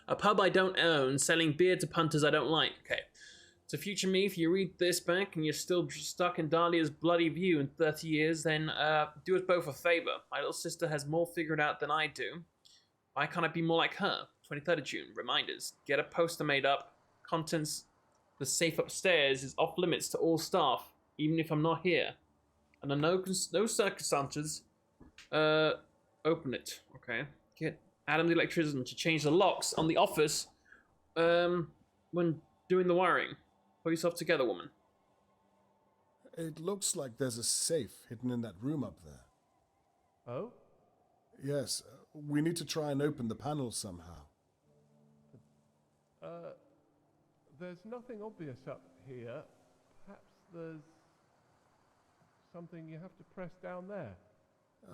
A pub I don't own, selling beer to punters I don't like. Okay. So future me, if you read this back and you're still stuck in Dahlia's bloody view in 30 years, then do us both a favor. My little sister has more figured out than I do. Why can't I be more like her? 23rd of June, reminders. Get a poster made up. Contents, the safe upstairs is off limits to all staff, even if I'm not here. Under no circumstances, open it. Okay. Get Adam the electrician to change the locks on the office when doing the wiring. Pull yourself together, woman. It looks like there's a safe hidden in that room up there. Oh? Yes, we need to try and open the panel somehow. There's nothing obvious up here. Perhaps there's something you have to press down there.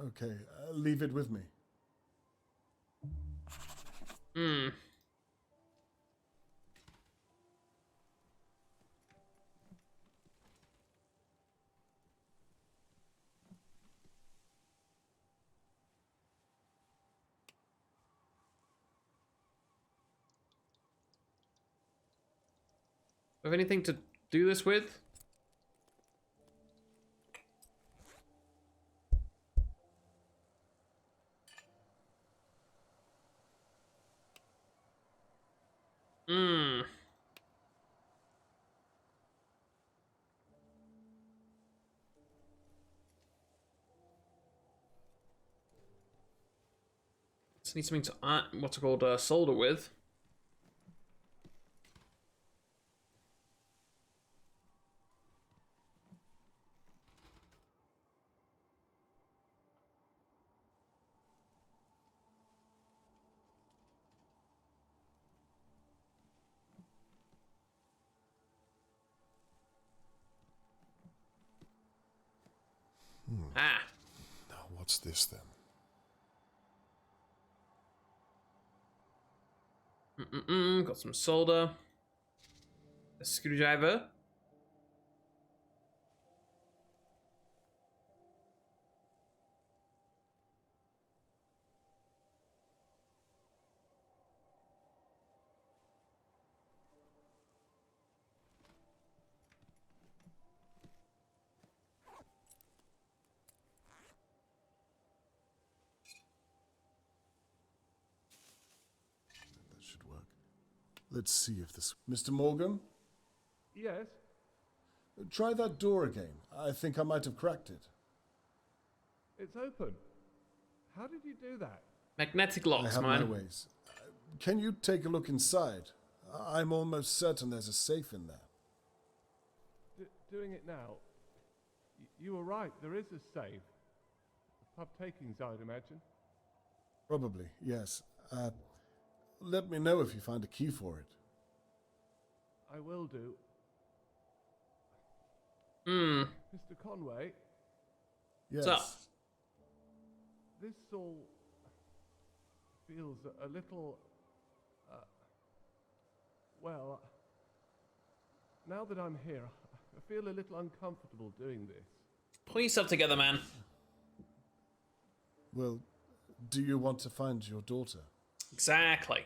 Okay, leave it with me. Have anything to do this with? Just need something to what's it called, solder with. Ah. Now, what's this then? Got some solder. A screwdriver. That should work. Let's see if this... Mr. Morgan? Yes? Try that door again. I think I might have cracked it. It's open. How did you do that? Magnetic I locks, have man. my ways. Can you take a look inside? I'm almost certain there's a safe in there. Doing it now. You were right, there is a safe. Pub takings, I would imagine. Probably, yes. Let me know if you find a key for it. I will do. Mr. Conway, Yes. What's up? this all feels a little... well, now that I'm here, I feel a little uncomfortable doing this. Pull yourself together, man. Well, do you want to find your daughter? Exactly.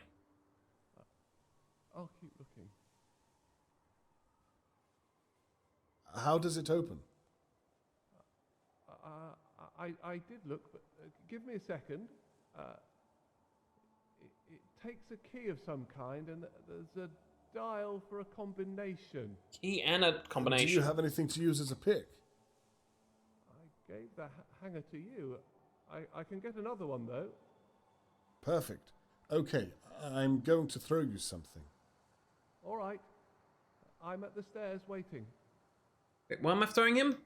I'll keep looking. How does it open? I did look, but give me a second. It takes a key of some kind, and there's a dial for a combination. Key and a combination. Do you have anything to use as a pick? I gave the hanger to you. I can get another one, though. Perfect. Okay, I'm going to throw you something. All right. I'm at the stairs waiting. Wait, what am I throwing him?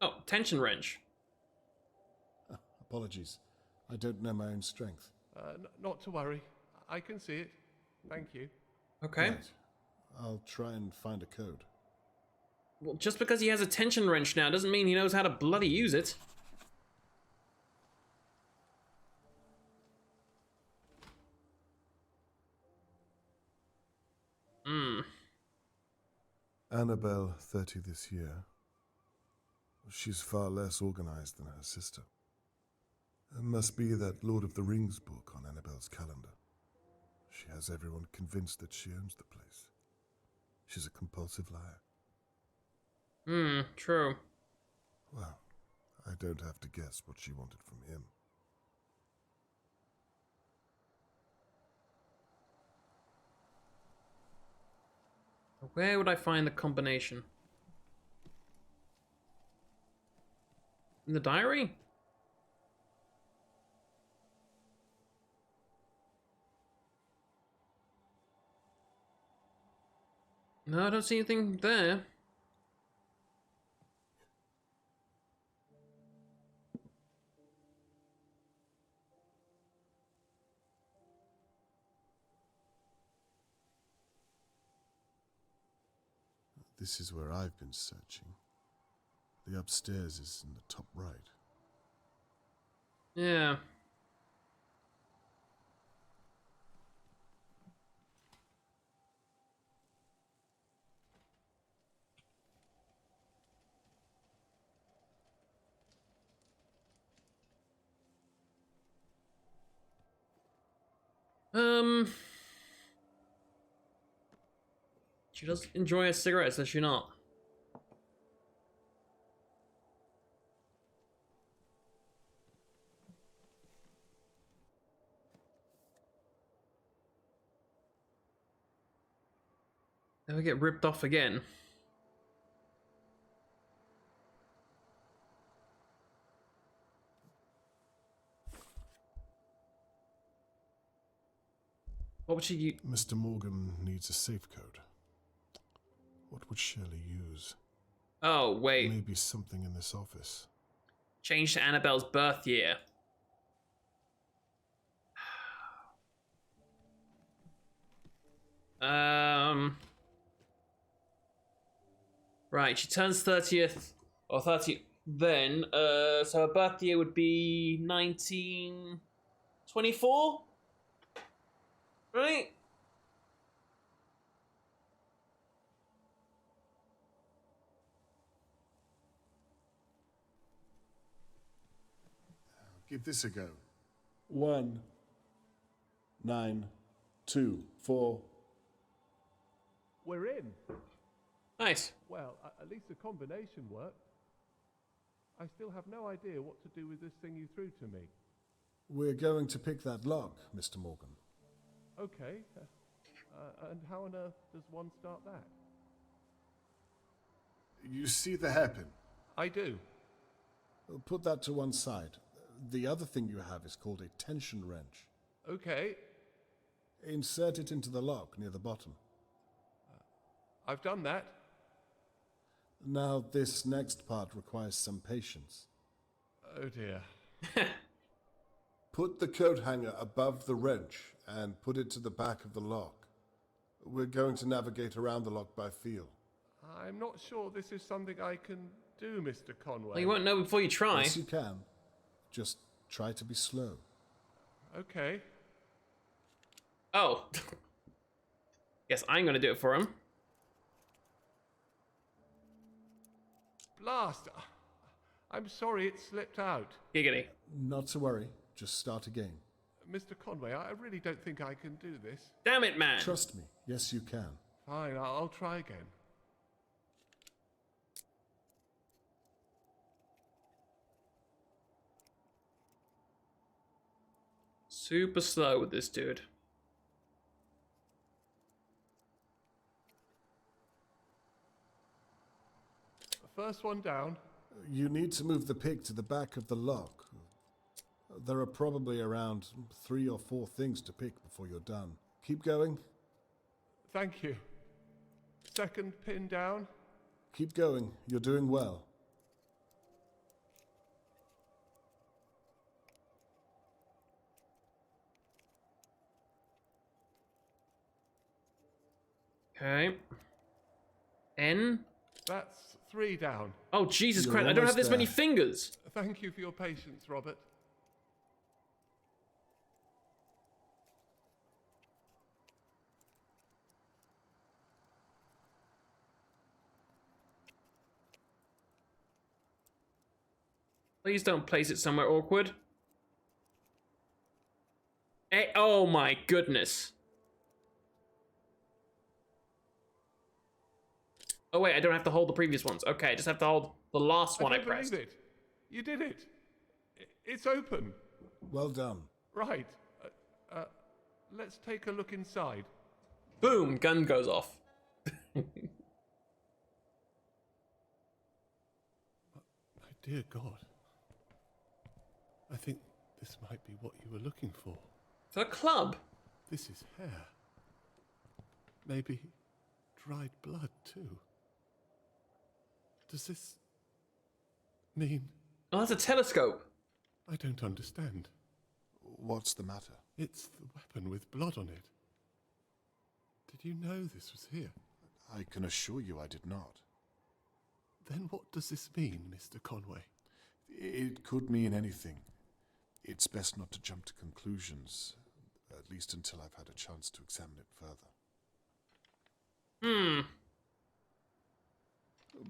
Oh, tension wrench. Apologies. I don't know my own strength. Not to worry. I can see it. Thank you. Okay. Right. I'll try and find a code. Well, just because he has a tension wrench now doesn't mean he knows how to bloody use it. Annabelle, 30 this year. She's far less organized than her sister. It must be that Lord of the Rings book on Annabelle's calendar. She has everyone convinced that she owns the place. She's a compulsive liar. True. Well, I don't have to guess what she wanted from him. Where would I find the combination? In the diary? No, I don't see anything there. This is where I've been searching. The upstairs is in the top right. Yeah. She does enjoy a cigarette, does she not? Never get ripped off again. What would she? Mr. Morgan needs a safe code. What would Shirley use? Oh wait. Maybe something in this office. Change to Annabelle's birth year. Right, she turns 30th or 30 then. So her birth year would be 1924, right? Give this a go. 1, 9, 2, 4. We're in. Nice. Well, at least the combination worked. I still have no idea what to do with this thing you threw to me. We're going to pick that lock, Mr. Morgan. Okay. And how on earth does one start that? You see the hairpin? I do. Put that to one side. The other thing you have is called a tension wrench. Okay. Insert it into the lock near the bottom. I've done that. Now, this next part requires some patience. Oh dear. Put the coat hanger above the wrench and put it to the back of the lock. We're going to navigate around the lock by feel. I'm not sure this is something I can do, Mr. Conway. Well, you won't know before you try. Yes, you can. Just try to be slow. Okay. Oh. Guess I'm gonna do it for him. Blast! I'm sorry it slipped out. Giggity. Not to worry. Just start again. Mr. Conway, I really don't think I can do this. Damn it, man. Trust me. Yes, you can. Fine, I'll try again. Super slow with this dude. First one down. You need to move the pig to the back of the lock. There are probably around 3 or 4 things to pick before you're done. Keep going. Thank you. Second pin down. Keep going. You're doing well. Okay. N? That's 3 down. Oh, Jesus You're Christ, I don't have almost this many there. fingers. Thank you for your patience, Robert. Please don't place it somewhere awkward. Oh my goodness. Oh wait, I don't have to hold the previous ones. Okay, I just have to hold the last one I pressed. Believe it. You did it. It's open. Well done. Right. Let's take a look inside. Boom, gun goes off. My dear God. I think this might be what you were looking for. The club? This is hair. Maybe dried blood, too. Does this mean... Oh, that's a telescope. I don't understand. What's the matter? It's the weapon with blood on it. Did you know this was here? I can assure you I did not. Then what does this mean, Mr. Conway? It could mean anything. It's best not to jump to conclusions, at least until I've had a chance to examine it further.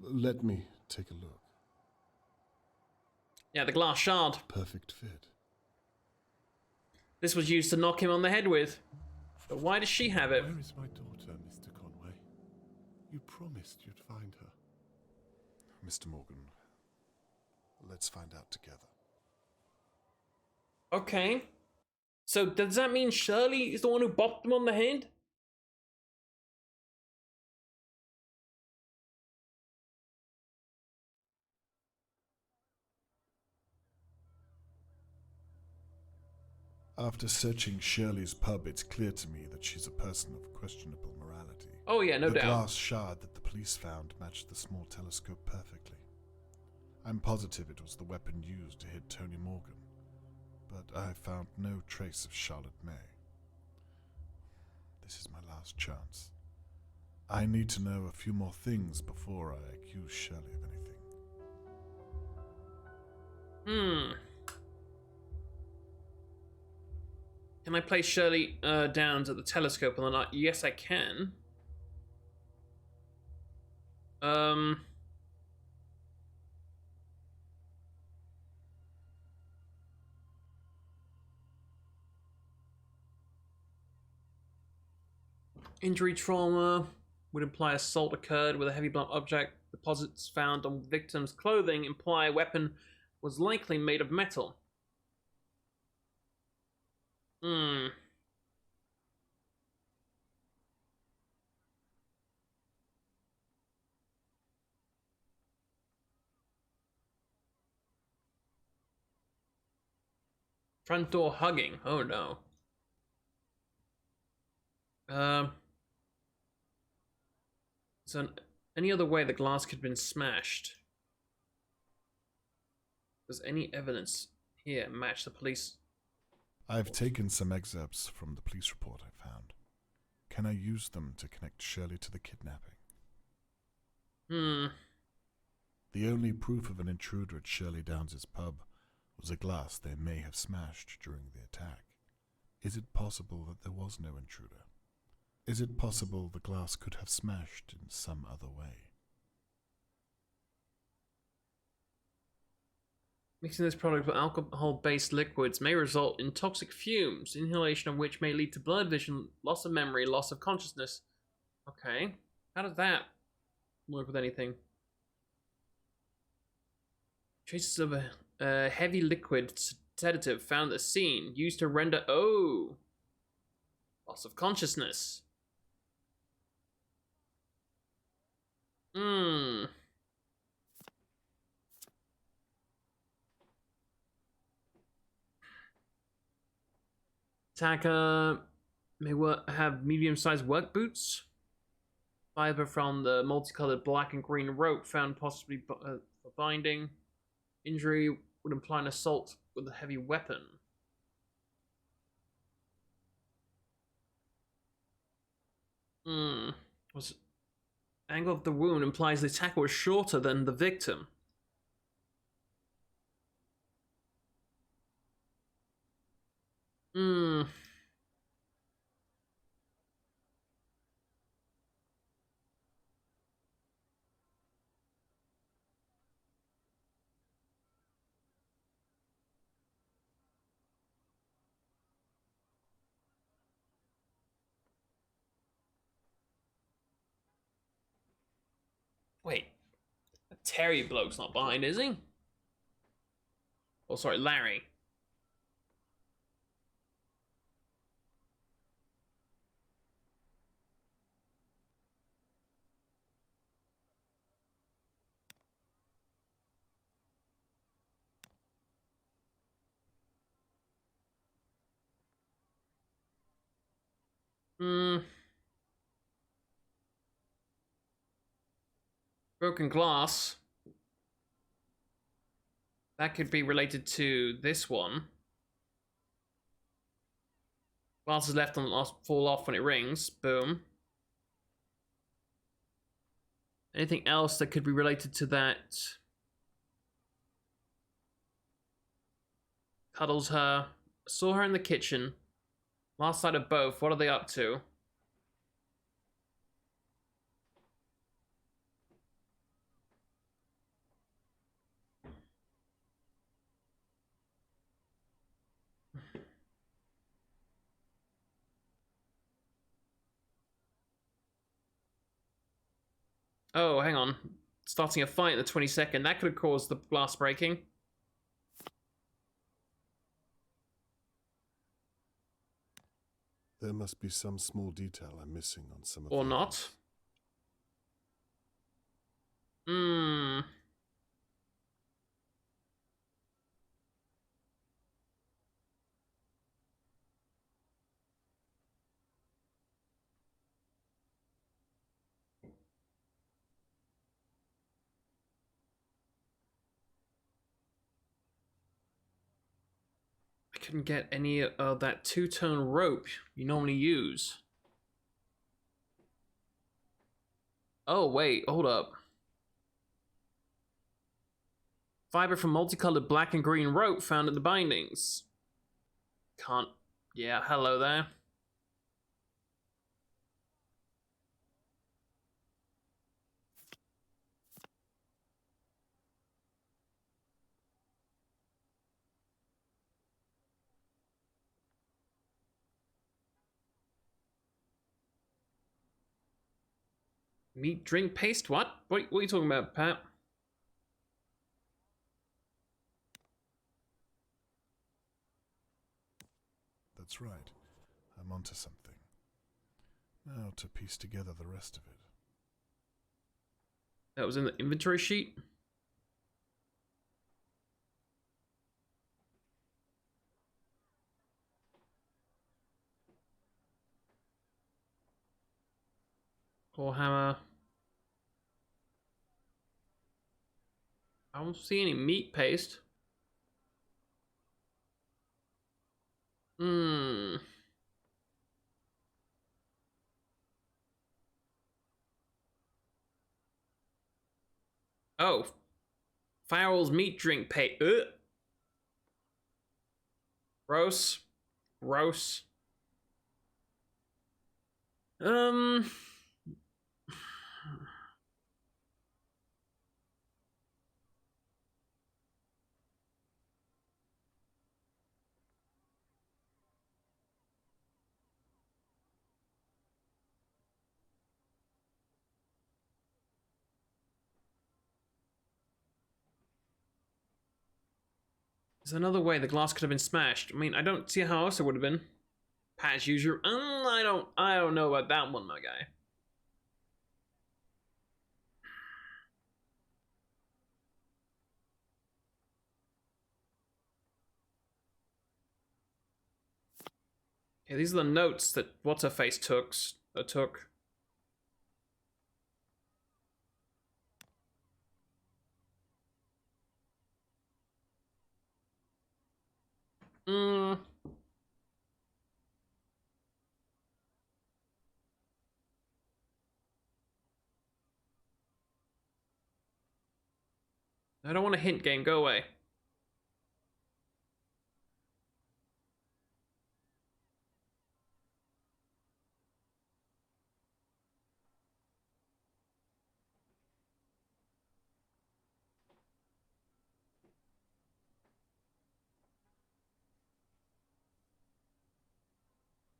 Let me take a look. Yeah, the glass shard. Perfect fit. This was used to knock him on the head with. But why does she have it? Where is my daughter, Mr. Conway? You promised you'd find her. Mr. Morgan, let's find out together. Okay. So does that mean Shirley is the one who bopped him on the head? After searching Shirley's pub, it's clear to me that she's a person of questionable morality. Oh yeah, no doubt. The glass shard that the police found matched the small telescope perfectly. I'm positive it was the weapon used to hit Tony Morgan, but I found no trace of Charlotte May. This is my last chance. I need to know a few more things before I accuse Shirley of anything. Can I place Shirley down to the telescope on the night? Yes, I can. Injury trauma would imply assault occurred with a heavy blunt object. Deposits found on victim's clothing imply a weapon was likely made of metal. Front door hugging. Oh no. So any other way the glass could have been smashed? Does any evidence here match the police? I've taken some excerpts from the police report I found. Can I use them to connect Shirley to the kidnapping? The only proof of an intruder at Shirley Downs' pub was a glass they may have smashed during the attack. Is it possible that there was no intruder? Is it possible the glass could have smashed in some other way? Mixing this product with alcohol-based liquids may result in toxic fumes, inhalation of which may lead to blurred vision, loss of memory, loss of consciousness. Okay. How does that work with anything? Traces of a heavy liquid sedative found at the scene, used to render... Oh! Loss of consciousness. Attacker may have medium-sized work boots. Fiber from the multicolored black and green rope found possibly for binding. Injury would imply an assault with a heavy weapon. Was angle of the wound implies the attacker was shorter than the victim. Terry bloke's not behind, is he? Oh, sorry, Larry. Hmm. Broken glass. That could be related to this one. Glass is left on fall off when it rings. Boom. Anything else that could be related to that? Cuddles her. Saw her in the kitchen. Last sight of both. What are they up to? Oh, hang on. Starting a fight in the 22nd. That could have caused the glass breaking. There must be some small detail I'm missing on some of Or the not. others. Hmm. I couldn't get any of that two-tone rope you normally use. Oh, wait, hold up. Fiber from multicolored black and green rope found in the bindings. Can't. Yeah, hello there. Meat drink paste? What? What are you talking about, Pat? That's right. I'm onto something. Now to piece together the rest of it. That was in the inventory sheet? Or hammer. I don't see any meat paste. Hmm. Oh. Farrell's meat drink paste. Gross. Gross. Um. There's another way the glass could have been smashed. I mean, I don't see how else it would have been. Patch user. I don't know about that one, my guy. Okay, these are the notes that what's her face took. Hmm. I don't want a hint game. Go away.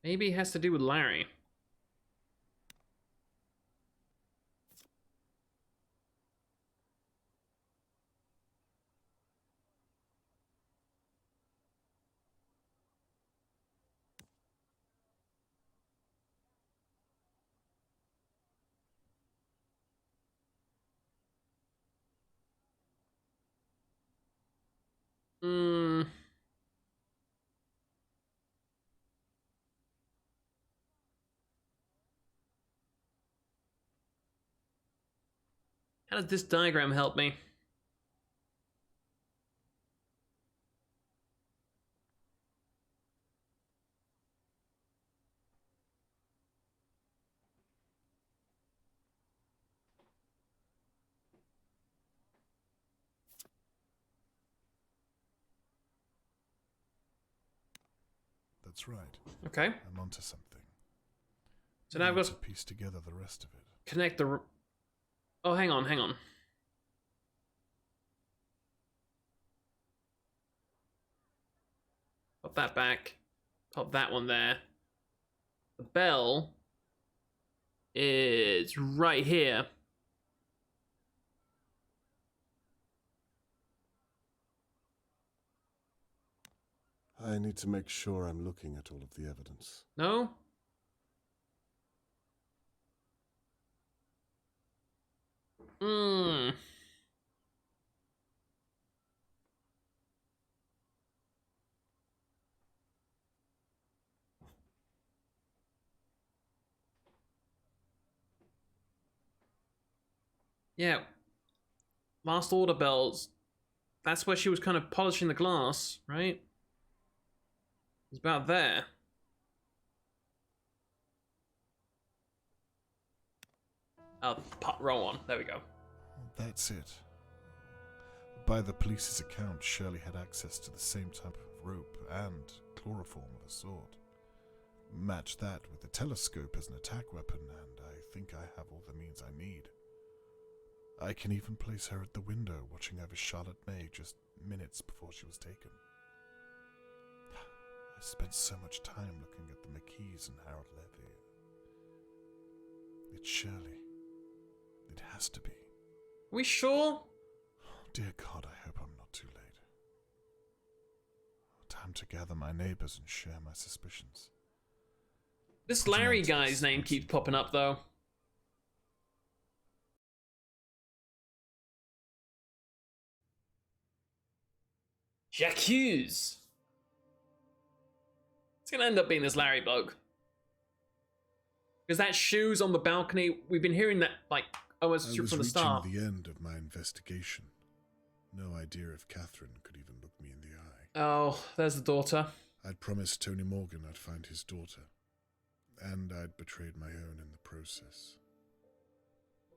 Maybe it has to do with Larry. Hmm. How does this diagram help me? That's right. Okay. I'm onto something. So now I've Need got to piece together the rest of it. connect the. Oh, hang on, hang on. Pop that back. Pop that one there. The bell is right here. I need to make sure I'm looking at all of the evidence. No? Hmm. Yeah. Last order bells. That's where she was kind of polishing the glass, right? It's about there. Oh, roll on. There we go. That's it. By the police's account, Shirley had access to the same type of rope and chloroform of a sort. Match that with a telescope as an attack weapon, and I think I have all the means I need. I can even place her at the window watching over Charlotte May just minutes before she was taken. I spent so much time looking at the McKees and Harold Levy. It's Shirley. It has to be. Are we sure? Dear God, I hope I'm not too late. Time to gather my neighbors and share my suspicions. This Put an Larry end to guy's this name keeps popping up, though. J'accuse. It's gonna end up being this Larry bug. Because that shoes on the balcony, we've been hearing that, like, almost from the start. I was reaching the end of my investigation. No idea if Catherine could even look me in the eye. Oh, there's the daughter. I'd promised Tony Morgan I'd find his daughter. And I'd betrayed my own in the process.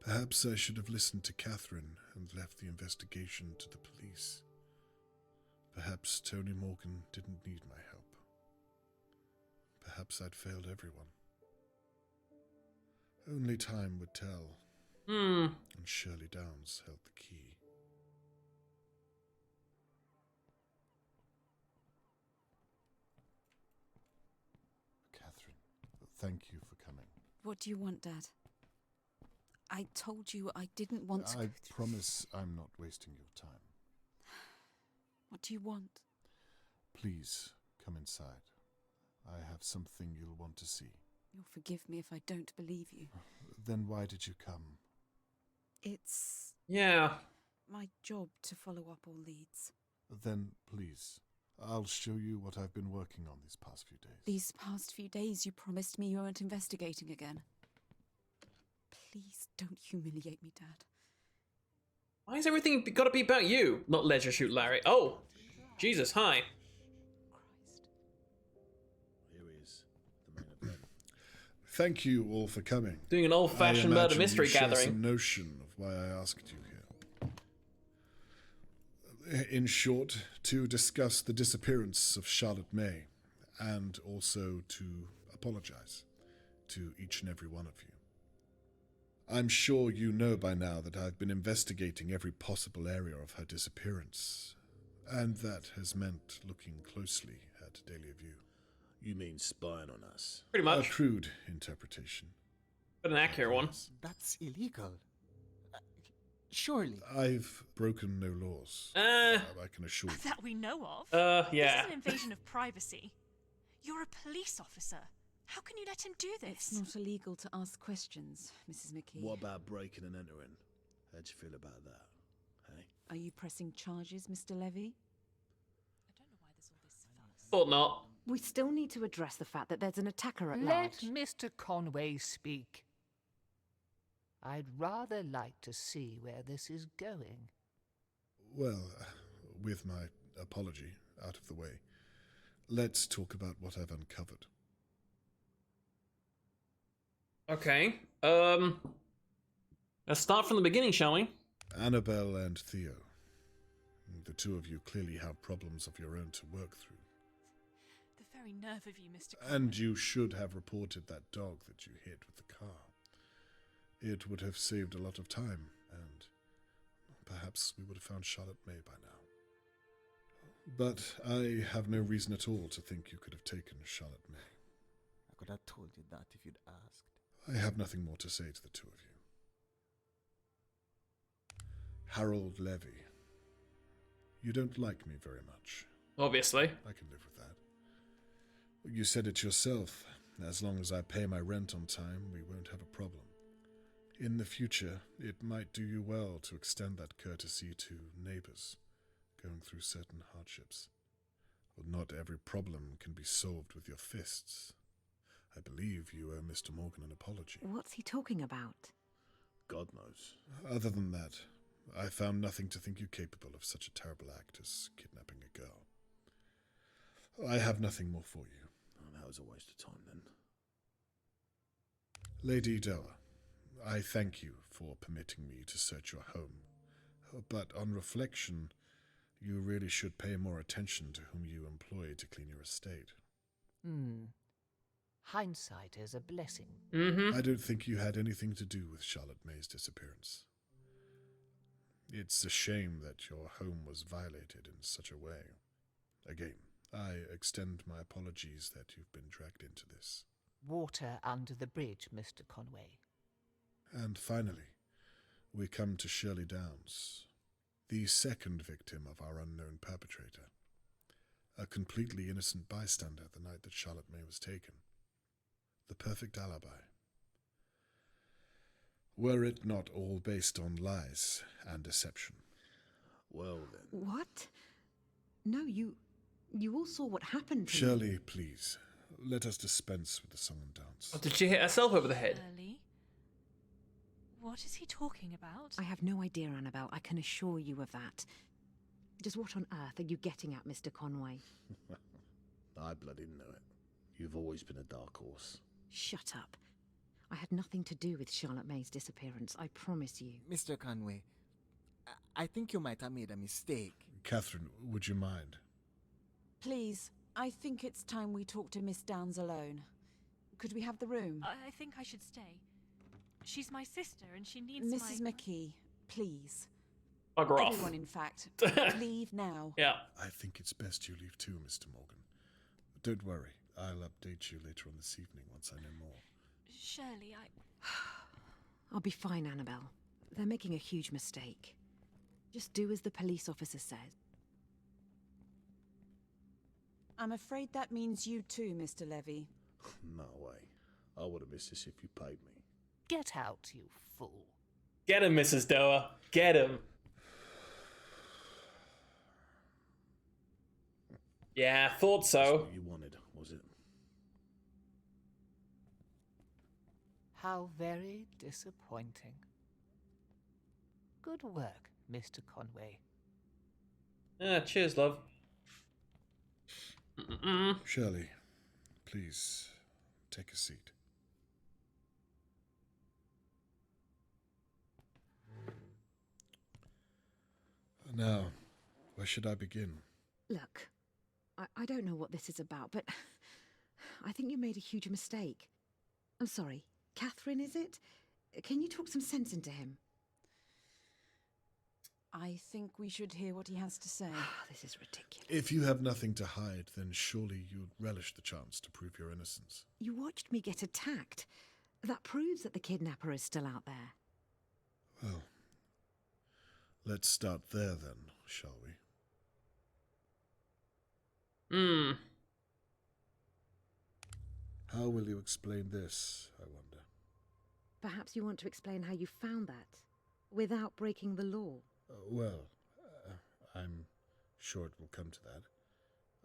Perhaps I should have listened to Catherine and left the investigation to the police. Perhaps Tony Morgan didn't need my help. Perhaps I'd failed everyone. Only time would tell. And Shirley Downs held the key. Catherine, thank you for coming. What do you want, Dad? I told you I didn't want to. I promise I'm not wasting your time. What do you want? Please, come inside. I have something you'll want to see. You'll forgive me if I don't believe you. Then why did you come? It's Yeah. my job to follow up all leads. Then, please, I'll show you what I've been working on these past few days. These past few days you promised me you weren't investigating again. Please don't humiliate me, Dad. Why is everything gotta be about you? Not Leisure Shoot Larry. Oh! Jesus, hi. Christ. Here is the main event. Thank you all for coming. Doing an old-fashioned I murder imagine mystery you share gathering. some notion of why I asked you here. In short, to discuss the disappearance of Charlotte May, and also to apologize to each and every one of you. I'm sure you know by now that I've been investigating every possible area of her disappearance, and that has meant looking closely at Dahlia View. You mean spying on us? Pretty A much. crude interpretation. But an accurate one. That's illegal. Surely. I've broken no laws. Uh, I can assure you. That we know of. yeah. This is an invasion of privacy. You're a police officer. How can you let him do It's this? not illegal to ask questions, Mrs. McKee. What about breaking and entering? How'd you feel about that? Hey? Are you pressing charges, Mr. Levy? Thought not. We still need to address the fact that there's an attacker at Let large. Mr. Conway speak. I'd rather like to see where this is going. Well, with my apology out of the way, let's talk about what I've uncovered. Okay. Let's start from the beginning, shall we? Annabelle and Theo. The two of you clearly have problems of your own to work through. The very nerve of you, Mr. Conway. And you should have reported that dog that you hit with the car. It would have saved a lot of time, and perhaps we would have found Charlotte May by now. But I have no reason at all to think you could have taken Charlotte May. I could have told you that if you'd asked. I have nothing more to say to the two of you. Harold Levy. You don't like me very much. Obviously. I can live with that. You said it yourself. As long as I pay my rent on time, we won't have a problem. In the future, it might do you well to extend that courtesy to neighbors going through certain hardships. Well, not every problem can be solved with your fists. I believe you owe Mr. Morgan an apology. What's he talking about? God knows. Other than that, I found nothing to think you capable of such a terrible act as kidnapping a girl. I have nothing more for you. Oh, that was a waste of time then. Lady Doa, I thank you for permitting me to search your home. But on reflection, you really should pay more attention to whom you employ to clean your estate. Hindsight is a blessing. I don't think you had anything to do with Charlotte May's disappearance. It's a shame that your home was violated in such a way. Again, I extend my apologies that you've been dragged into this. Water under the bridge, Mr. Conway. And finally, we come to Shirley Downs, the second victim of our unknown perpetrator. A completely innocent bystander the night that Charlotte May was taken. The perfect alibi. Were it not all based on lies and deception? Well then. What? No, you all saw what happened to me. Shirley, please, let us dispense with the song and dance. Oh, did she hit herself over the head? Shirley? What is he talking about? I have no idea, Annabelle. I can assure you of that. Just what on earth are you getting at, Mr. Conway? I bloody know it. You've always been a dark horse. Shut up. I had nothing to do with Charlotte May's disappearance, I promise you. Mr. Conway, I think you might have made a mistake. Catherine, would you mind? Please, I think it's time we talk to Miss Downs alone. Could we have the room? I think I should stay. She's my sister and she needs Mrs. McKee, please. Bugger off. Everyone, in fact. Leave now. Yeah. I think it's best you leave too, Mr. Morgan. Don't worry, I'll update you later on this evening once I know more. Shirley, I'll be fine, Annabelle. They're making a huge mistake. Just do as the police officer says. I'm afraid that means you too, Mr. Levy. No way. I would have missed this if you paid me. Get out, you fool. Get him, Mrs. Doa. Get him. Yeah, thought That's so. what you wanted, was it? How very disappointing. Good work, Mr. Conway. Cheers, love. Shirley, please, take a seat. Now, where should I begin? Look, I don't know what this is about, but I think you made a huge mistake. I'm sorry, Catherine, is it? Can you talk some sense into him? I think we should hear what he has to say. This is ridiculous. If you have nothing to hide, then surely you'd relish the chance to prove your innocence. You watched me get attacked. That proves that the kidnapper is still out there. Well, let's start there then, shall we? How will you explain this, I wonder? Perhaps you want to explain how you found that, without breaking the law. Well, I'm sure it will come to that.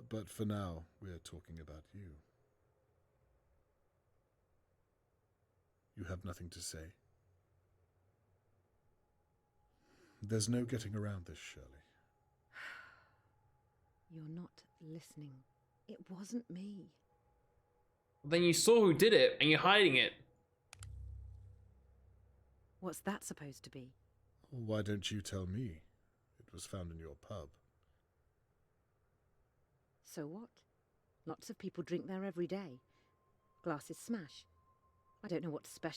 But for now, we're talking about you. You have nothing to say? There's no getting around this, Shirley. You're not listening. It wasn't me. Then you saw who did it, and you're hiding it. What's that supposed to be? Why don't you tell me? It was found in your pub. So what? Lots of people drink there every day. Glasses smash. I don't know what's special